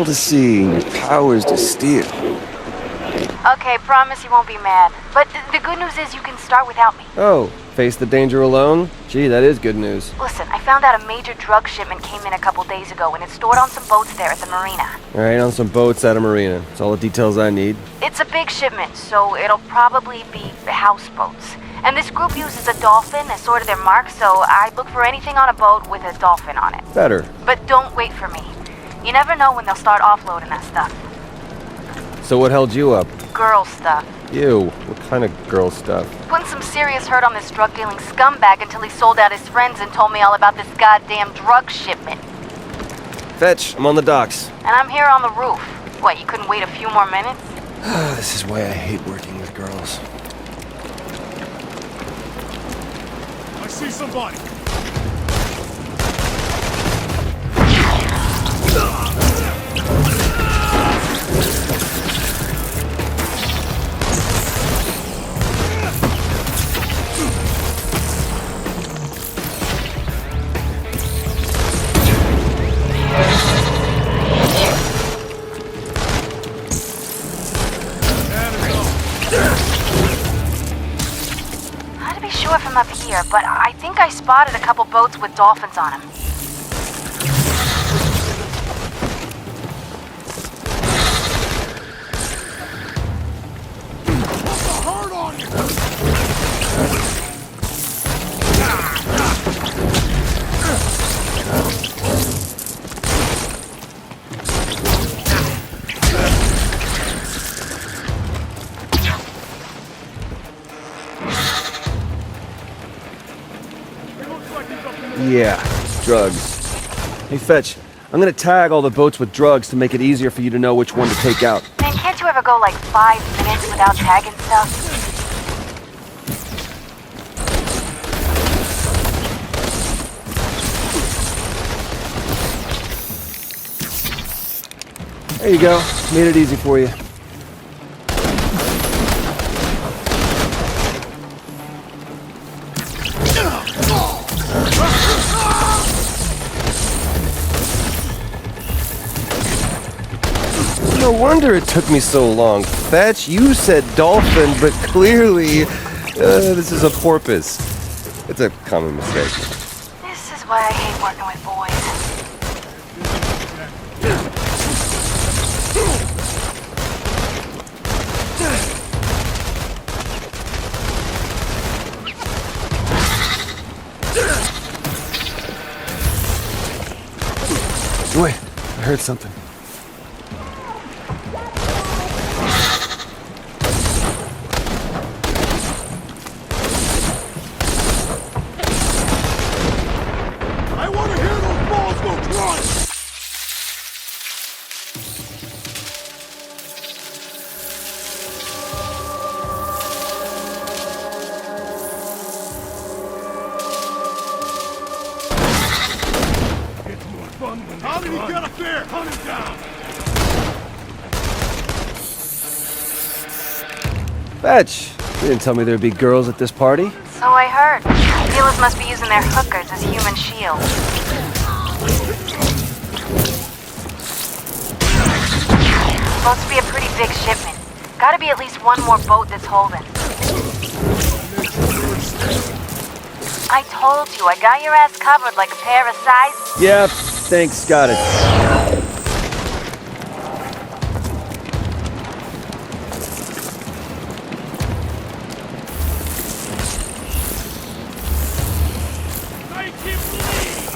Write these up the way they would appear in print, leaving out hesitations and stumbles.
people to see and your powers to steal. Okay, promise you won't be mad. But the good news is you can start without me. Oh, face the danger alone? Gee, that is good news. Listen, I found out a major drug shipment came in a couple days ago, and it's stored on some boats there at the marina. Alright, on some boats at a marina. That's all the details I need. It's a big shipment, so it'll probably be houseboats. And this group uses a dolphin as sort of their mark, so I look for anything on a boat with a dolphin on it. Better. But don't wait for me. You never know when they'll start offloading that stuff. So what held you up? Girl stuff. Ew, what kind of girl stuff? Putting some serious hurt on this drug-dealing scumbag until he sold out his friends and told me all about this goddamn drug shipment. Fetch, I'm on the docks. And I'm here on the roof. What, you couldn't wait a few more minutes? This is why I hate working with girls. I see somebody. Hard to be sure from up here, but I think I spotted a couple boats with dolphins on them. Hard on you. Yeah, drugs. Hey, Fetch, I'm gonna tag all the boats with drugs to make it easier for you to know which one to take out. Man, can't you ever go like 5 minutes without tagging stuff? There you go. Made it easy for you. No wonder it took me so long. Fetch, you said dolphin, but clearly this is a porpoise. It's a common mistake. This is why I hate working with boys. Wait, I heard something. I want to hear those balls go crunch. It's more fun when how did he get up there? Hunt him down. Fetch, you didn't tell me there'd be girls at this party. So I heard. Dealers must be using their hookers as human shields. Supposed to be a pretty big shipment. Gotta be at least one more boat that's holding. I told you, I got your ass covered like a pair of size. Yeah, thanks, got it. I can't believe.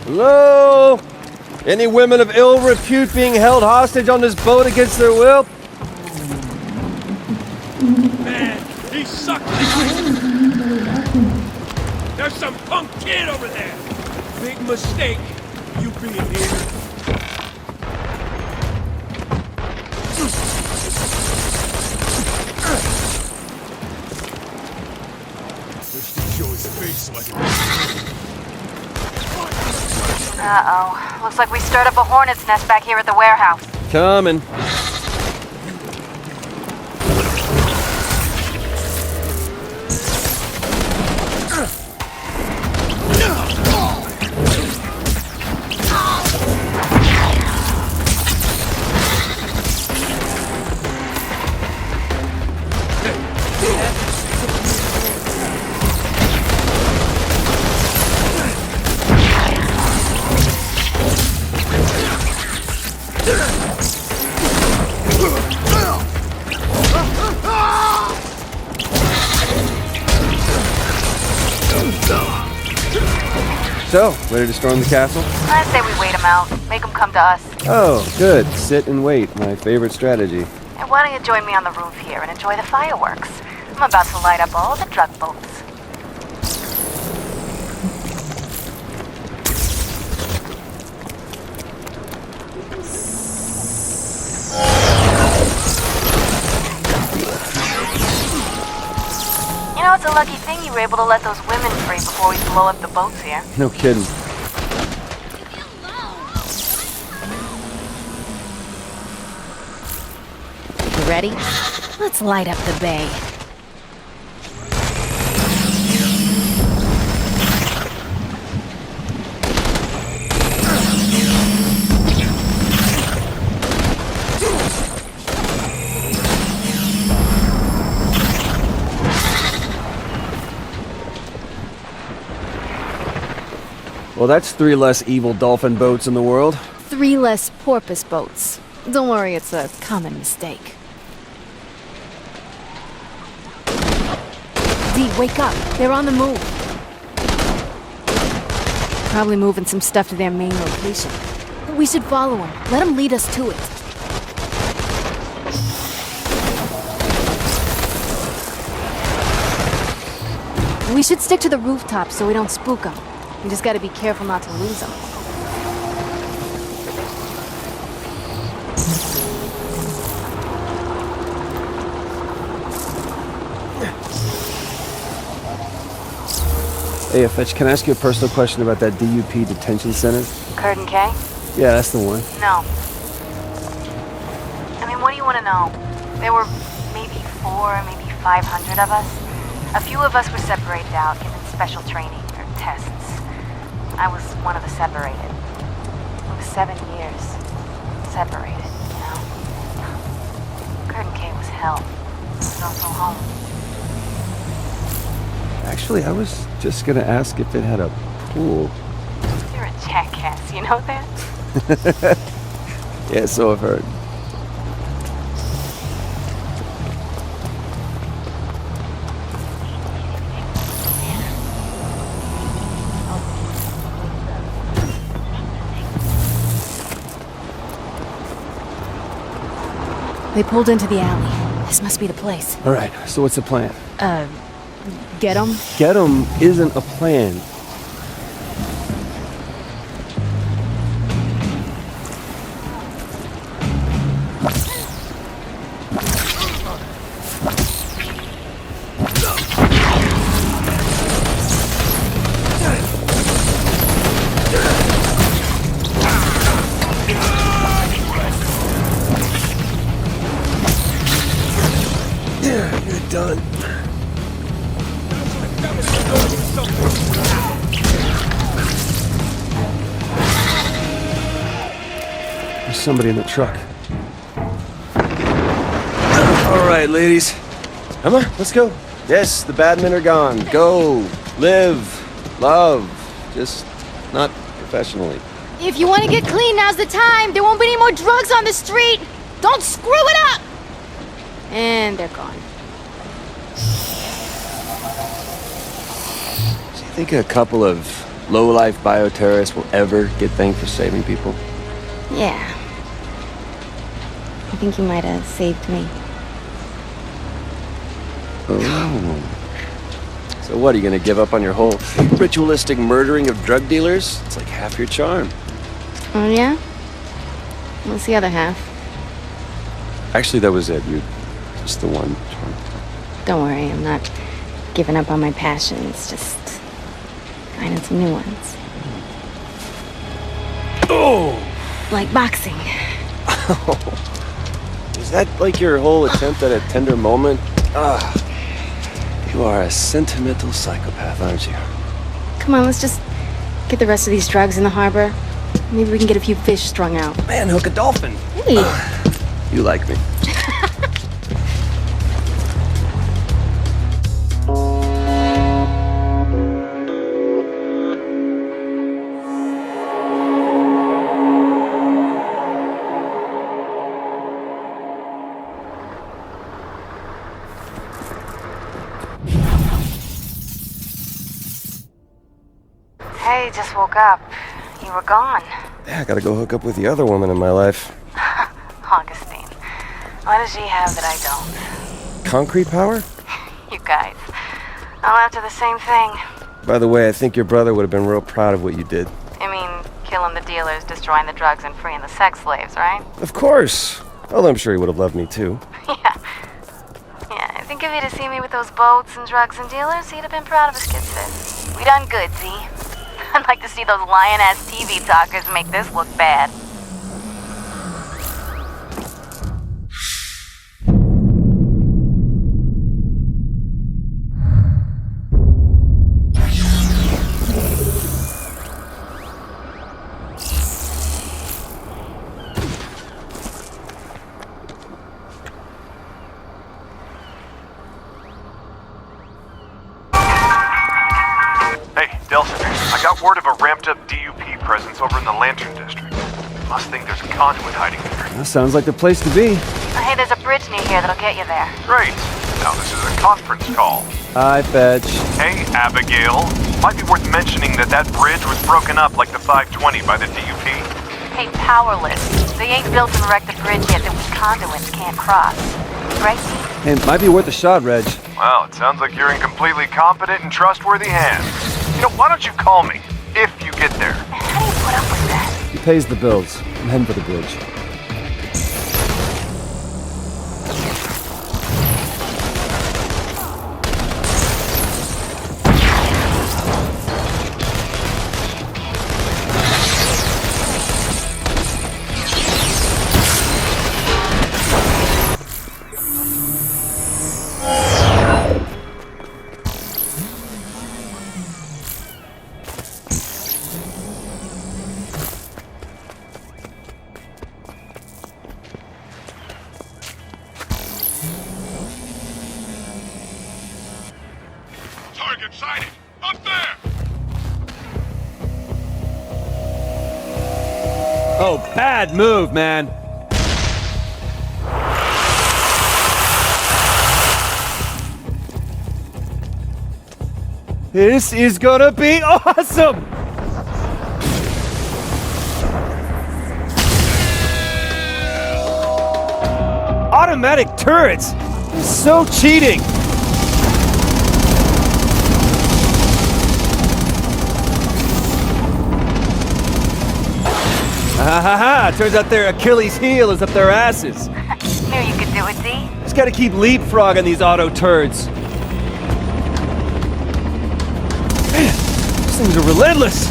Hello? Any women of ill repute being held hostage on this boat against their will? Man, he sucks. There's some punk kid over there. Big mistake, you being here. Wish to show his face so I can... Uh-oh. Looks like we stirred up a hornet's nest back here at the warehouse. Coming. So, ready to storm the castle? I say we wait them out. Make them come to us. Oh, good. Sit and wait. My favorite strategy. And why don't you join me on the roof here and enjoy the fireworks? I'm about to light up all the drug boats. You know, it's a lucky thing you were able to let those women free before we blow up the boats here. No kidding. You ready? Let's light up the bay. Well, that's 3 less evil dolphin boats in the world. 3 less porpoise boats. Don't worry, it's a common mistake. Dee, wake up. They're on the move. Probably moving some stuff to their main location. We should follow them. Let them lead us to it. We should stick to the rooftop so we don't spook them. We just gotta be careful not to lose them. Hey, Fetch, can I ask you a personal question about that DUP detention center? Curtin K? Yeah, that's the one. No. I mean, what do you want to know? There were maybe 4, maybe 500 of us. A few of us were separated out, given special training or tests. I was one of the separated. It was 7 years. Separated, you know? Curtin K was hell. It was also home. Actually, I was just gonna ask if it had a pool. You're a jackass, you know that? Yeah, so I've heard. They pulled into the alley. This must be the place. All right, so what's the plan? Get them? Get 'em isn't a plan. You're done. There's somebody in the truck. All right, ladies. Come on, let's go. Yes, the bad men are gone. Go, live, love. Just not professionally. If you want to get clean, now's the time. There won't be any more drugs on the street. Don't screw it up! And they're gone. Do you think a couple of low-life bioterrorists will ever get thanked for saving people? Yeah. I think you might have saved me. Oh. So what, are you gonna give up on your whole ritualistic murdering of drug dealers? It's like half your charm. Oh, yeah? What's the other half? Actually, that was it. You're just the one charm. Don't worry, I'm not giving up on my passions, just finding some new ones. Oh! Like boxing. Is that like your whole attempt at a tender moment? You are a sentimental psychopath, aren't you? Come on, let's just get the rest of these drugs in the harbor. Maybe we can get a few fish strung out. Man, hook a dolphin. Hey! You like me. Hey, just woke up. You were gone. Yeah, I gotta go hook up with the other woman in my life. Augustine. What does she have that I don't? Concrete power? You guys. All after the same thing. By the way, I think your brother would have been real proud of what you did. I mean, killing the dealers, destroying the drugs, and freeing the sex slaves, right? Of course. Although I'm sure he would have loved me too. Yeah. Yeah, I think if he'd have seen me with those boats and drugs and dealers, he'd have been proud of his kid sis. We done good, Z. I'd like to see those lion-ass TV talkers make this look bad. I got word of a ramped-up DUP presence over in the Lantern District. Must think there's a conduit hiding there. That sounds like the place to be. Hey, there's a bridge near here that'll get you there. Great. Now this is a conference call. Hi, Fetch. Hey, Abigail. Might be worth mentioning that bridge was broken up like the 520 by the DUP. Hey, powerless. They ain't built and wrecked the bridge yet that we conduits can't cross. Right? Hey, it might be worth a shot, Reg. Well, it sounds like you're in completely competent and trustworthy hands. You know, why don't you call me, if you get there? How do you put up with that? He pays the bills. I'm heading for the bridge. Target sighted! Up there! Oh, bad move, man. This is gonna be awesome! Automatic turrets! So cheating! Ha ha ha! Turns out their Achilles heel is up their asses. Knew you could do it, Z. Just gotta keep leapfrogging these auto turds. Man, these things are relentless.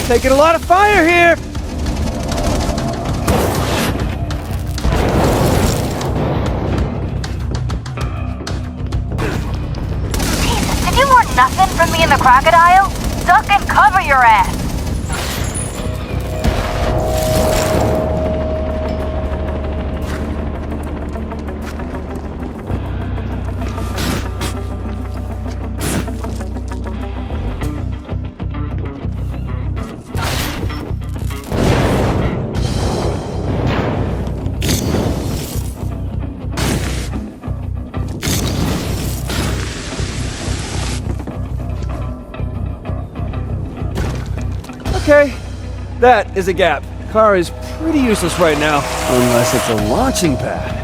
Taking a lot of fire here. Nothing from me in the crocodile? Duck and cover your ass! Okay, that is a gap. Car is pretty useless right now, unless it's a launching pad.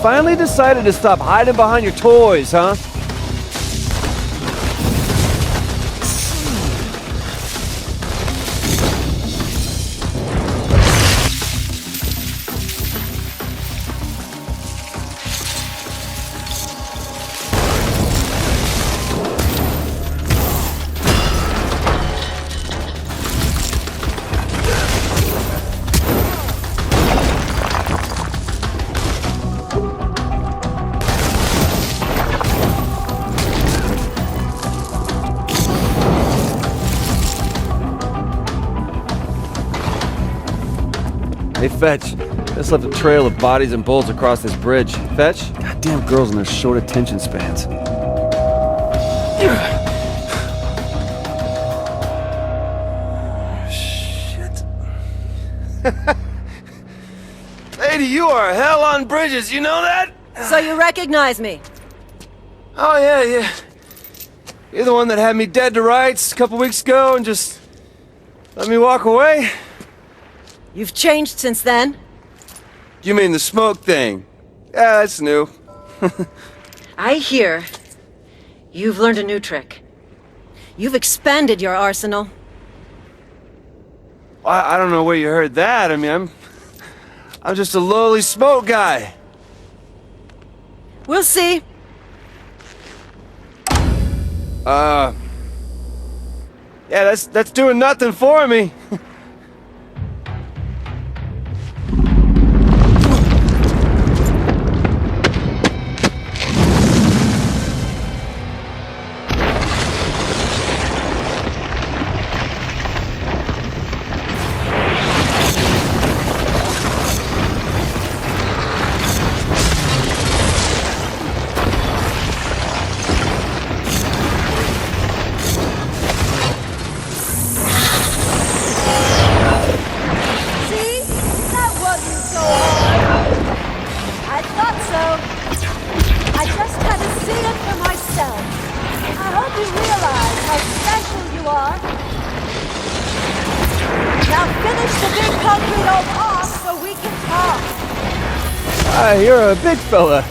Finally decided to stop hiding behind your toys, huh? Hey, Fetch. Just left a trail of bodies and bullets across this bridge. Fetch? Goddamn girls and their short attention spans. Shit. Lady, you are hell on bridges, you know that? So you recognize me? Oh, yeah. You're the one that had me dead to rights a couple weeks ago and just let me walk away? You've changed since then? You mean the smoke thing? Yeah, that's new. I hear you've learned a new trick. You've expanded your arsenal. I don't know where you heard that. I mean, I'm just a lowly smoke guy. We'll see. Yeah, that's doing nothing for me. You're a big fella.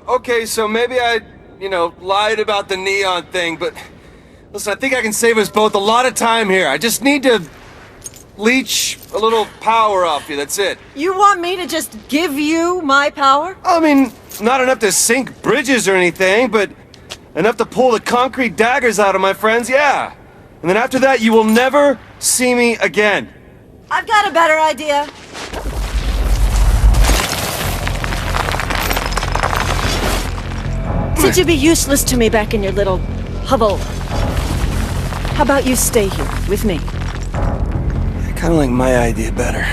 Okay, so maybe I, lied about the neon thing, but listen, I think I can save us both a lot of time here. I just need to leech a little power off you, that's it. You want me to just give you my power? I mean, not enough to sink bridges or anything, but enough to pull the concrete daggers out of my friends, yeah. And then after that, you will never see me again. I've got a better idea. Since you'd be useless to me back in your little hovel, how about you stay here with me? I kind of like my idea better.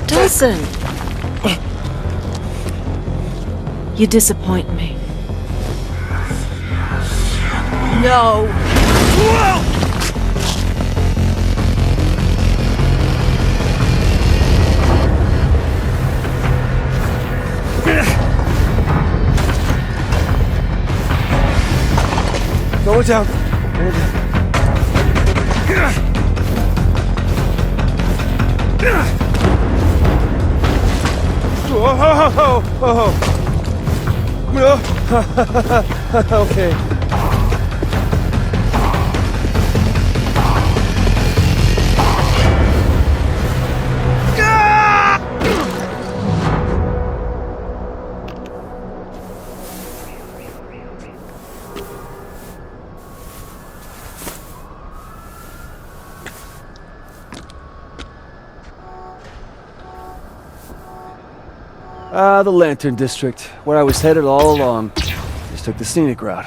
Dawson! You disappoint me. No! Go down. Go down. Okay. The Lantern District, where I was headed all along. Just took the scenic route.